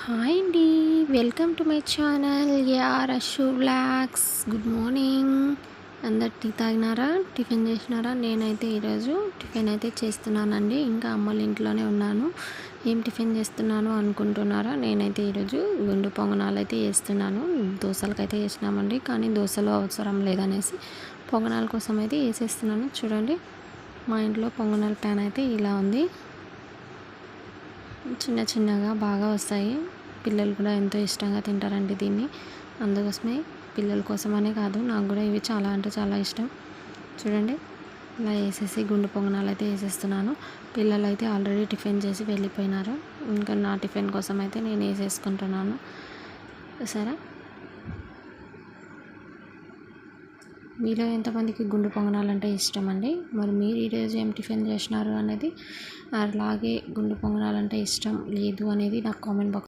Hi అండి. Welcome to my channel Rashu vlogs. Good morning. అందరు tea తాగినారా, టిఫిన్ చేసినారా? నేనైతే ఈరోజు టిఫిన్ అయితే చేస్తున్నానండి. ఇంకా అమ్మల ఇంట్లోనే ఉన్నాను. ఏం టిఫిన్ చేస్తున్నాను అనుకుంటున్నారా? నేనైతే ఈరోజు గుండు పొంగనాలు అయితే చేస్తున్నాను. దోశలకైతే చేసినామండి, కానీ దోశలు అవసరం లేదనేసి పొంగనాల కోసం అయితే వేసేస్తున్నాను. చూడండి, మా ఇంట్లో పొంగనాల ప్యాన్ అయితే ఇలా ఉంది. చిన్న చిన్నగా బాగా వస్తాయి. పిల్లలు కూడా ఎంతో ఇష్టంగా తింటారండి దీన్ని. అందుకోసమే పిల్లల కోసమనే కాదు, నాకు కూడా ఇవి చాలా అంటే చాలా ఇష్టం. చూడండి, ఇలా వేసేసి గుండు పొంగనాలు అయితే వేసేస్తున్నాను. పిల్లలు అయితే ఆల్రెడీ టిఫిన్ చేసి వెళ్ళిపోయినారు. ఇంకా నా టిఫిన్ కోసం అయితే నేను వేసేసుకుంటున్నాను. సరే, మీలో ఎంతమందికి గుండు పొంగనాలు అంటే ఇష్టం అండి? మరి మీరు ఈరోజు ఏం టిఫిన్ చేసినారు అనేది, అలాగే గుండు పొంగనాలు అంటే ఇష్టం లేదు అనేది నాకు కామెంట్ బాక్స్